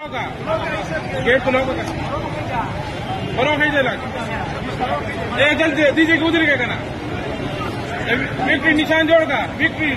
Gate को lock जल्दी दीजिए उधर क्या करना विक्ट्री निशान जोड़गा विक्ट्री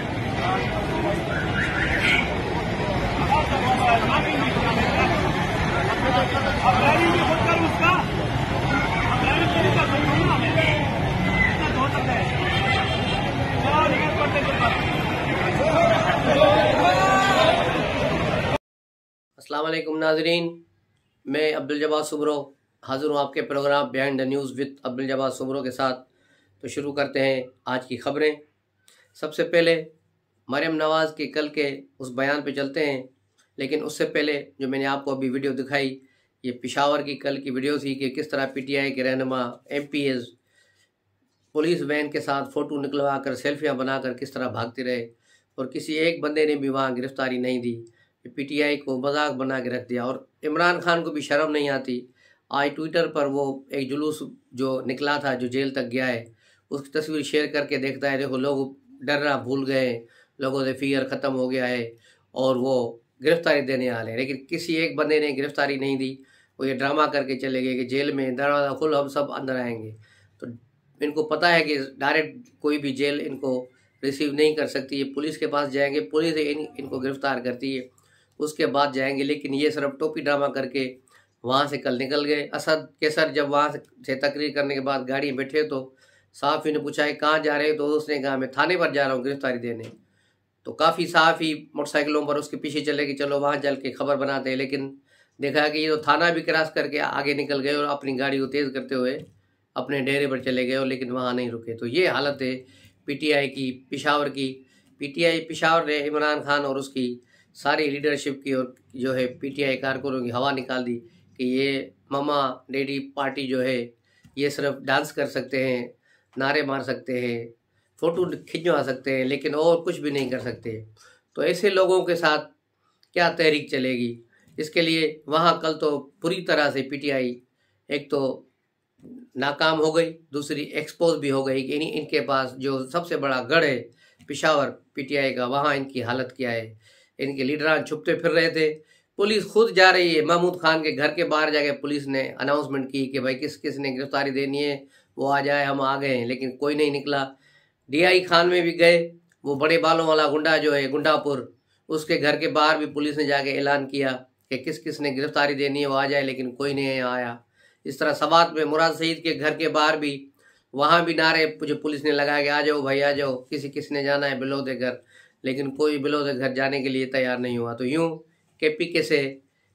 अस्सलाम वालेकुम नाजरीन, मैं अब्दुल जब्बार सुमरो हाज़िर हूँ आपके programme behind the news with Abdul Jabbar Soomro के साथ। तो शुरू करते हैं आज की ख़बरें। सबसे पहले मरियम नवाज़ के कल के उस बयान पे चलते हैं, लेकिन उससे पहले जो मैंने आपको अभी वीडियो दिखाई, ये पेशावर की कल की वीडियो थी कि किस तरह पीटीआई के रहनुमा MPs पुलिस वैन के साथ फ़ोटो निकलवा कर सेल्फियाँ बनाकर किस तरह भागते रहे और किसी एक बंदे ने भी वहाँ गिरफ्तारी नहीं दी। पीटीआई को मजाक बना के रख दिया और इमरान खान को भी शर्म नहीं आती। आज ट्विटर पर वो एक जुलूस जो निकला था, जो जेल तक गया है, उसकी तस्वीर शेयर करके देखता है, देखो लोग डरना भूल गए, लोगों से फियर ख़त्म हो गया है और वो गिरफ्तारी देने वाले हैं, लेकिन किसी एक बंदे ने गिरफ्तारी नहीं दी। वो ये ड्रामा करके चले गए कि जेल में दरवाज़ा खुल, हम सब अंदर आएंगे। तो इनको पता है कि डायरेक्ट कोई भी जेल इनको रिसीव नहीं कर सकती है, पुलिस के पास जाएंगे, पुलिस इनको गिरफ्तार करती है, उसके बाद जाएंगे। लेकिन ये सिर्फ टोपी ड्रामा करके वहाँ से कल निकल गए। असद के सर जब वहाँ से तकरीर करने के बाद गाड़ी में बैठे तो सहाफ़ी ने पूछा है कहाँ जा रहे हो, तो उसने कहा मैं थाने पर जा रहा हूँ गिरफ्तारी देने। तो काफ़ी सहाफ़ी मोटरसाइकिलों पर उसके पीछे चले कि चलो वहाँ चल के खबर बनाते हैं, लेकिन देखा कि ये तो थाना भी क्रॉस करके आगे निकल गए और अपनी गाड़ी को तेज़ करते हुए अपने डेरे पर चले गए और लेकिन वहाँ नहीं रुके। तो ये हालत है पीटीआई की पेशावर की। पीटीआई पेशावर ने इमरान खान और उसकी सारी लीडरशिप की और जो है पीटीआई कारकुनों की हवा निकाल दी कि ये ममा डैडी पार्टी जो है ये सिर्फ डांस कर सकते हैं, नारे मार सकते हैं, फ़ोटो खिंचवा सकते हैं, लेकिन और कुछ भी नहीं कर सकते। तो ऐसे लोगों के साथ क्या तहरीक चलेगी? इसके लिए वहाँ कल तो पूरी तरह से पीटीआई एक तो नाकाम हो गई, दूसरी एक्सपोज भी हो गई कि इनके पास जो सबसे बड़ा गढ़ है पेशावर पीटीआई का, वहाँ इनकी हालत क्या है। इनके लीडरान छुपते फिर रहे थे, पुलिस खुद जा रही है। महमूद खान के घर के बाहर जाके पुलिस ने अनाउंसमेंट की कि भाई किस किस ने गिरफ्तारी देनी है वो आ जाए, हम आ गए हैं, लेकिन कोई नहीं निकला। DI खान में भी गए, वो बड़े बालों वाला गुंडा जो है गुंडापुर, उसके घर के बाहर भी पुलिस ने जाके ऐलान किया कि किस किस ने गिरफ्तारी देनी है वो आ जाए, लेकिन कोई नहीं आया। इस तरह सवात में मुराद सईद के घर के बाहर भी, वहाँ भी नारे जो पुलिस ने लगाया कि आ जाओ भाई आ जाओ, किसी किस ने जाना है बिलोदे घर, लेकिन कोई बिलोदे घर जाने के लिए तैयार नहीं हुआ। तो यूँ KPK से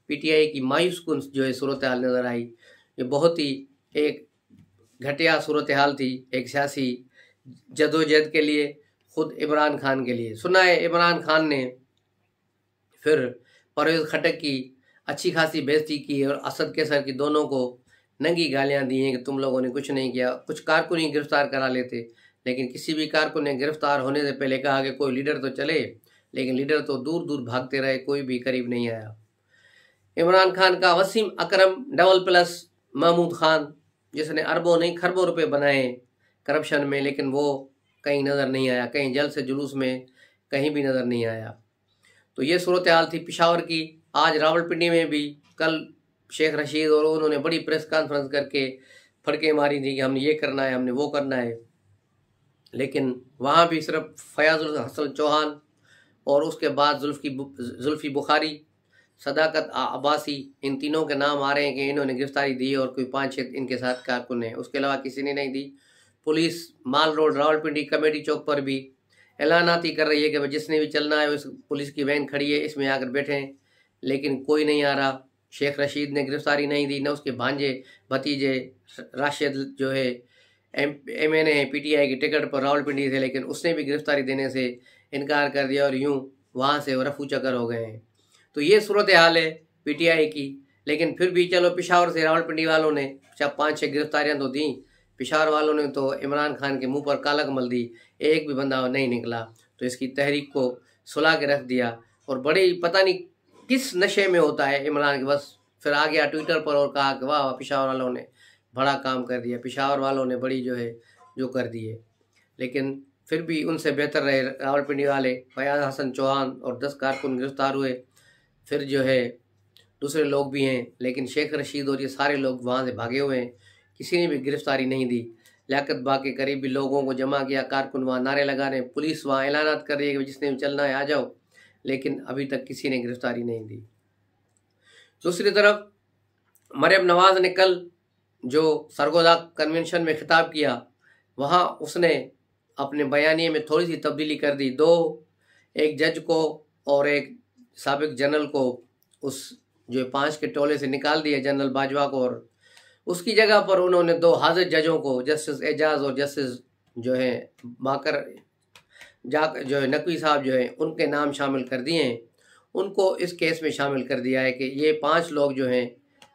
पीटीआई की मायूस कुन जो है सूरत हाल नज़र आई। ये बहुत ही एक घटिया सूरत हाल थी एक सियासी जदोजहद के लिए, खुद इमरान खान के लिए। सुना है इमरान खान ने फिर परवेज़ खटक की अच्छी खासी बेइज्जती की और असद के सर की दोनों को नंगी गालियां दी हैं कि तुम लोगों ने कुछ नहीं किया। कुछ कारकुन ही गिरफ्तार करा लेते, लेकिन किसी भी कारकुन ने गिरफ्तार होने से पहले कहा कि कोई लीडर तो चले, लेकिन लीडर तो दूर दूर भागते रहे, कोई भी करीब नहीं आया। इमरान खान का वसीम अकरम डबल+ महमूद खान, जिसने अरबों नहीं खरबों रुपए बनाए करप्शन में, लेकिन वो कहीं नज़र नहीं आया, कहीं जल से जुलूस में कहीं भी नज़र नहीं आया। तो ये सूरत हाल थी पेशावर की। आज रावलपिंडी में भी कल शेख रशीद और उन्होंने बड़ी प्रेस कॉन्फ्रेंस करके फड़के मारी थी कि हमने ये करना है, हमने वो करना है, लेकिन वहाँ भी सिर्फ फयाजुल हसन चौहान और उसके बाद जुल्फी बुखारी, सदाकत अब्बासी, इन तीनों के नाम आ रहे हैं कि इन्होंने गिरफ्तारी दी और कोई 5-6 इनके साथ कारकुन हैं, उसके अलावा किसी ने नहीं दी। पुलिस माल रोड रावलपिंडी कमेटी चौक पर भी ऐलानाती कर रही है कि जिसने भी चलना है उस पुलिस की वैन खड़ी है, इसमें आकर बैठें, लेकिन कोई नहीं आ रहा। शेख रशीद ने गिरफ्तारी नहीं दी, न उसके भांजे भतीजे राशिद जो है MNA है पीटीआई की टिकट पर रावलपिंडी से, लेकिन उसने भी गिरफ्तारी देने से इनकार कर दिया और यूं वहाँ से रफू चक्कर हो गए हैं। तो ये सूरत हाल है पीटीआई की। लेकिन फिर भी चलो पेशावर से रावलपिंडी वालों ने 5-6 गिरफ्तारियाँ तो दी, पेशावर वालों ने तो इमरान खान के मुंह पर कालक मल दी, एक भी बंदा नहीं निकला। तो इसकी तहरीक को सुला के रख दिया और बड़े पता नहीं किस नशे में होता है इमरान के, बस फिर आ गया ट्विटर पर और कहा कि वाह पेशावर वालों ने बड़ा काम कर दिया, पेशावर वालों ने बड़ी जो है जो कर दिए। लेकिन फिर भी उनसे बेहतर रहे रावलपिंडी वाले। फयाज हसन चौहान और 10 कारकुन गिरफ्तार हुए। फिर जो है दूसरे लोग भी हैं, लेकिन शेख रशीद और ये सारे लोग वहाँ से भागे हुए हैं, किसी ने भी गिरफ्तारी नहीं दी। लियाकत बाग के करीबी लोगों को जमा किया, कारकुन वहाँ नारे लगा रहे हैं, पुलिस वहाँ ऐलानात कर रही है कि जिसने भी चलना है आ जाओ, लेकिन अभी तक किसी ने गिरफ्तारी नहीं दी। दूसरी तरफ मरियम नवाज ने कल जो सरगोदा कन्वेंशन में खिताब किया, वहाँ उसने अपने बयानिए में थोड़ी सी तब्दीली कर दी। एक जज को और एक साबिक जनरल को उस जो 5 के टोले से निकाल दिया, जनरल बाजवा को, और उसकी जगह पर उन्होंने 2 हाजिर जजों को, जस्टिस एजाज और जस्टिस जो है माकर जो है नकवी साहब जो है, उनके नाम शामिल कर दिए हैं। उनको इस केस में शामिल कर दिया है कि ये 5 लोग जो हैं,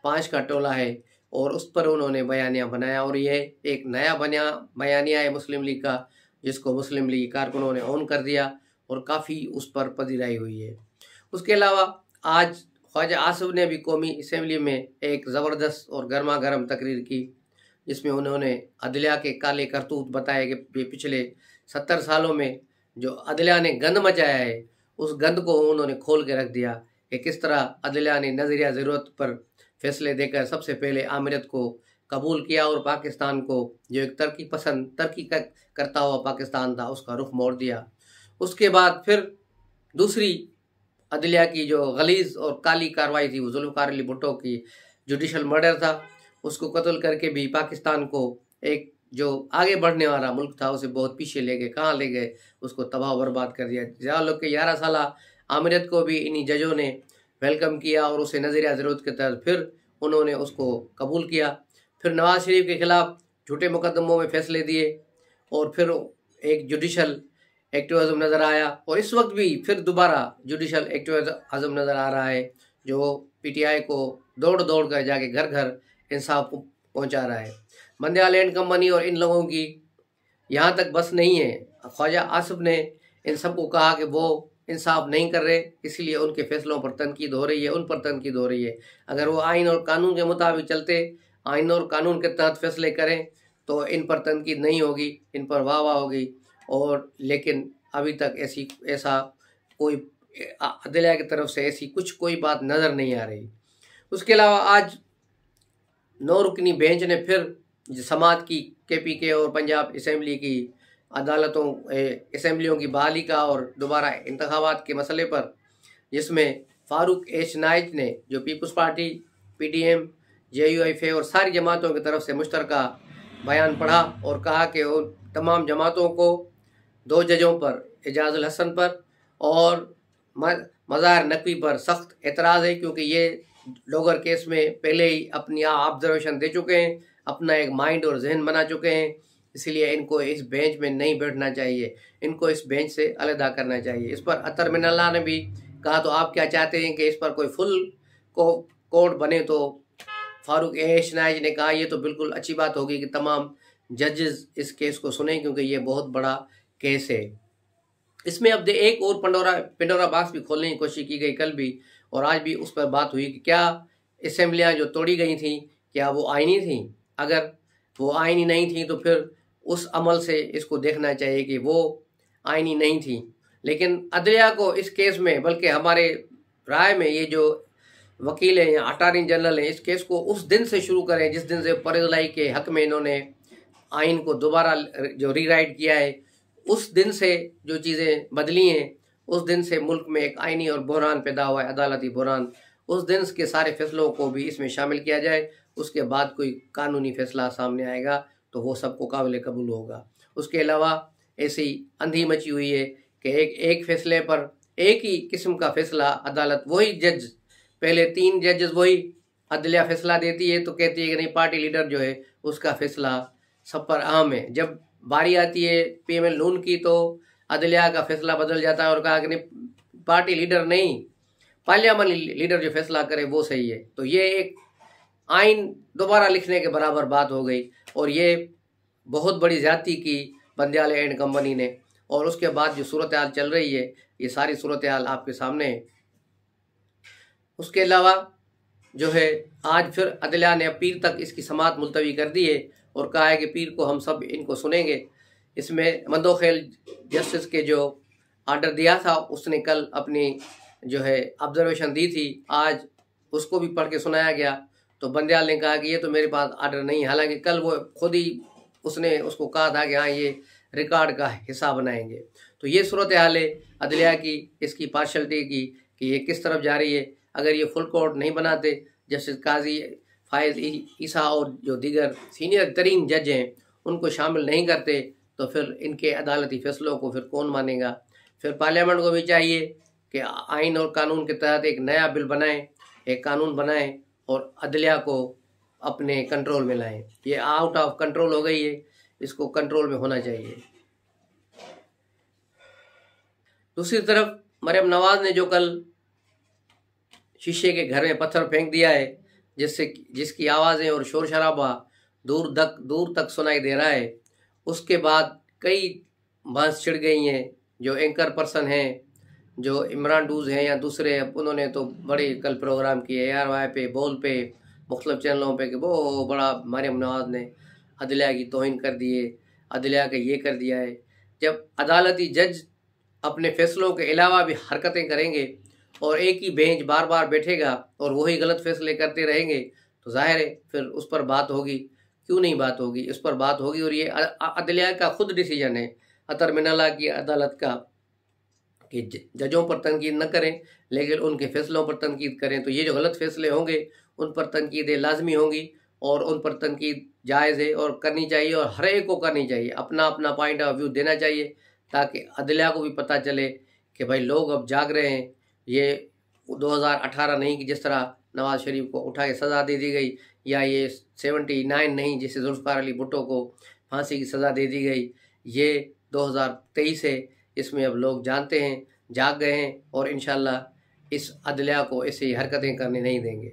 5 का टोला है, और उस पर उन्होंने बयानिया बनाया, और ये एक नया बयानिया है मुस्लिम लीग का, जिसको मुस्लिम लीग कारकुनों ने ऑन कर दिया और काफ़ी उस पर पजीराई हुई है। उसके अलावा आज ख्वाजा आसिफ ने भी कौमी असम्बली में एक ज़बरदस्त और गर्मा गर्म तकरीर की, जिसमें उन्होंने अदलिया के काले करतूत बताए कि पिछले 70 सालों में जो अदलिया ने गंद मचाया है, उस गंद को उन्होंने खोल के रख दिया कि किस तरह अदलिया ने नज़रिया ज़रूरत पर फैसले देकर सबसे पहले आमिरत को कबूल किया और पाकिस्तान को, जो एक तरक्की करता हुआ पाकिस्तान था, उसका रुख मोड़ दिया। उसके बाद फिर दूसरी अदलिया की जो गलीज़ और काली कार्रवाई थी, वो जुल्फ़िकार अली भुट्टो की जुडिशल मर्डर था, उसको कत्ल करके भी पाकिस्तान को एक जो आगे बढ़ने वाला मुल्क था उसे बहुत पीछे ले गए। कहाँ ले गए? उसको तबाह बर्बाद कर दिया। जहाँ लोग के 11 साल आमिरत को भी इन्हीं जजों ने वेलकम किया और उसे नज़रिया ज़रूरत के तहत फिर उन्होंने उसको कबूल किया। फिर नवाज शरीफ के ख़िलाफ़ झूठे मुकदमों में फ़ैसले दिए, और फिर एक जुडिशल एक्टिविज़म नज़र आया, और इस वक्त भी फिर दोबारा जुडिशल एक्टिविज़म नज़र आ रहा है, जो पीटीआई को दौड़ दौड़ कर जाके घर घर इंसाफ पहुंचा रहा है। मंडिया लैंड कंपनी और इन लोगों की यहाँ तक बस नहीं है। ख्वाजा आसिफ ने इन सबको कहा कि वो इंसाफ नहीं कर रहे, इसलिए उनके फैसलों पर तनकीद हो रही है, उन पर तनकीद हो रही है। अगर वो आइन और कानून के मुताबिक चलते, आइन और कानून के तहत फैसले करें, तो इन पर तनकीद नहीं होगी, इन पर वाह वाह होगी। और लेकिन अभी तक ऐसा कोई अदलिया की तरफ से ऐसी कोई बात नज़र नहीं आ रही। उसके अलावा आज 9 रुकनी बेंच ने फिर समात की KPK और पंजाब असम्बली की असम्बलियों की बहाली का और दोबारा इंतखाबात के मसले पर, जिसमें फारूक एच नाइज ने जो पीपल्स पार्टी, PDM, JUIF और सारी जमातों की तरफ से मुश्तरका बयान पढ़ा और कहा कि उन तमाम जमातों को 2 जजों पर, एजाजुल हसन पर और मज़ार नकवी पर सख्त एतराज़ है, क्योंकि ये डोगर केस में पहले ही अपनी ऑब्जर्वेशन दे चुके हैं, अपना एक माइंड और जहन बना चुके हैं, इसलिए इनको इस बेंच में नहीं बैठना चाहिए, इनको इस बेंच से अलहदा करना चाहिए। इस पर अतर मिनल्ला ने भी कहा, तो आप क्या चाहते हैं कि इस पर कोई फुल कोर्ट बने? तो फारूक एच नाइज ने कहा, ये तो बिल्कुल अच्छी बात होगी कि तमाम जजेस इस केस को सुने, क्योंकि ये बहुत बड़ा केस है। इसमें अब एक और पेंडोरा बॉक्स भी खोलने की कोशिश की गई, कल भी और आज भी उस पर बात हुई कि क्या असम्बलियाँ जो तोड़ी गई थी, क्या वो आईनी थी? अगर वो आईनी नहीं थी तो फिर उस अमल से इसको देखना चाहिए कि वो आईनी नहीं थी। लेकिन अदलिया को इस केस में, बल्कि हमारे राय में ये जो वकील हैं या अटॉर्नी जनरल हैं, इस केस को उस दिन से शुरू करें जिस दिन से परजलाई के हक में इन्होंने आइन को दोबारा जो रीराइट किया है, उस दिन से जो चीज़ें बदली हैं, उस दिन से मुल्क में एक आइनी और बहरान पैदा हुआ है, अदालती बहरान। उस दिन के सारे फैसलों को भी इसमें शामिल किया जाए, उसके बाद कोई कानूनी फैसला सामने आएगा तो वो सबको काबिल कबूल होगा। उसके अलावा ऐसी अंधी मची हुई है कि एक फैसले पर एक ही किस्म का फैसला अदालत, वही जज, पहले 3 जजेस वही अदलिया फैसला देती है तो कहती है कि नहीं, पार्टी लीडर जो है उसका फैसला सब पर अहम है। जब बारी आती है PML नून की तो अदलिया का फैसला बदल जाता है और कहा कि नहीं, पार्टी लीडर नहीं, पार्लियामेंट लीडर जो फैसला करे वो सही है। तो ये एक आइन दोबारा लिखने के बराबर बात हो गई, और ये बहुत बड़ी ज़्यादती की मंडिया लैंड कंपनी ने। और उसके बाद जो सूरत हाल चल रही है, ये सारी सूरत हाल आपके सामने है। उसके अलावा जो है आज फिर अदलिया ने पीर तक इसकी समात मुलतवी कर दी है और कहा है कि पीर को हम सब इनको सुनेंगे। इसमें मंदोखेल जस्टिस के जो आर्डर दिया था, उसने कल अपनी जो है ऑब्जर्वेशन दी थी। आज उसको भी पढ़ के सुनाया गया। तो बंदयाल ने कहा कि ये तो मेरे पास आर्डर नहीं, हालांकि कल वो खुद ही उसने उसको कहा था कि हाँ ये रिकॉर्ड का हिस्सा बनाएंगे। तो ये सूरत हाल है अदलिया की, इसकी पार्शलिटी की कि ये किस तरफ जा रही है। अगर ये फुल कोर्ट नहीं बनाते, जस्टिस काजी फायज ईसा और जो दीगर सीनियर तरीन जज हैं उनको शामिल नहीं करते, तो फिर इनके अदालती फैसलों को फिर कौन मानेगा। फिर पार्लियामेंट को भी चाहिए कि आइन और कानून के तहत एक नया बिल बनाएं, एक कानून बनाएं और अदलिया को अपने कंट्रोल में लाएं। ये आउट ऑफ कंट्रोल हो गई है, इसको कंट्रोल में होना चाहिए। दूसरी तरफ मरियम नवाज ने जो कल शीशे के घर में पत्थर फेंक दिया है, जिसकी आवाज़ें और शोर शराबा दूर तक सुनाई दे रहा है, उसके बाद कई भैंस छिड़ गई हैं। जो एंकर पर्सन हैं, जो इमरान डूज हैं या दूसरे, उन्होंने तो बड़े कल प्रोग्राम किए ARY पे, बोल पे, मुख्तलिफ चैनलों पे कि वो बड़ा मरियम नवाज ने अदलिया की तौहीन कर दिए, अदलिया का ये कर दिया है। जब अदालती जज अपने फैसलों के अलावा भी हरकतें करेंगे और एक ही बेंच बार बार बैठेगा और वही गलत फैसले करते रहेंगे, तो जाहिर है फिर उस पर बात होगी। क्यों नहीं बात होगी, उस पर बात होगी। और ये अदलिया का खुद डिसीजन है, अतर मिनल्ला की अदालत का, कि जजों पर तनकीद न करें लेकिन उनके फैसलों पर तनकीद करें। तो ये जो गलत फैसले होंगे उन पर तनकीदें लाजमी होंगी और उन पर तनकीद जायज़ है और करनी चाहिए, और हर एक को करनी चाहिए, अपना अपना पॉइंट ऑफ व्यू देना चाहिए, ताकि अदलिया को भी पता चले कि भाई लोग अब जाग रहे हैं। ये 2018 नहीं कि जिस तरह नवाज शरीफ को उठा के सज़ा दे दी गई, या ये 79 नहीं जिसे जुल्फ़िकार अली भुट्टो को फांसी की सज़ा दे दी गई। ये 2023 है, इसमें अब लोग जानते हैं, जाग गए हैं और इंशाल्लाह इस अदलिया को ऐसी हरकतें करने नहीं देंगे।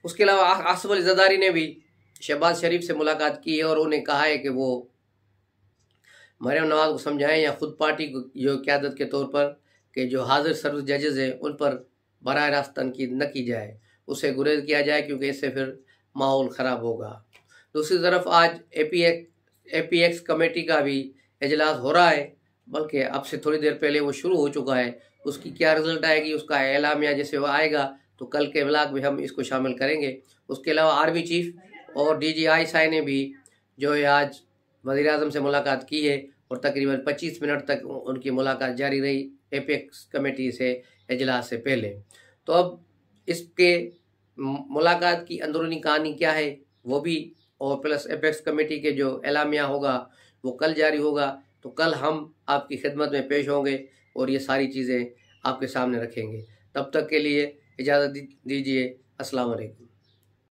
उसके अलावा आसिफ अली ज़रदारी ने भी शहबाज शरीफ से मुलाकात की है और उन्हें कहा है कि वो मरियम नवाज को समझाएं या ख़ुद पार्टी को जो क़यादत के तौर पर कि जो हाजिर सर्विस जजेज़ हैं उन पर बराह रास्त तनकीद न की जाए, उसे गुरेज किया जाए, क्योंकि इससे फिर माहौल ख़राब होगा। दूसरी तरफ आज APX कमेटी का भी इजलास हो रहा है, बल्कि अब से थोड़ी देर पहले वो शुरू हो चुका है। उसकी क्या रिजल्ट आएगी, उसका एलामिया जैसे वो आएगा तो कल के व्लॉग में हम इसको शामिल करेंगे। उसके अलावा आर्मी चीफ और DG ISI ने भी जो है आज वज़ीर-ए-आज़म से मुलाकात की है और तकरीबन 25 मिनट तक उनकी मुलाकात जारी रही APX कमेटी से इजलास से पहले। तो अब इसके मुलाकात की अंदरूनी कहानी क्या है वो भी, और प्लस APX कमेटी के जो एलामिया होगा वो कल जारी होगा। तो कल हम आपकी खिदमत में पेश होंगे और ये सारी चीज़ें आपके सामने रखेंगे। तब तक के लिए इजाज़त दीजिए। अस्सलाम वालेकुम।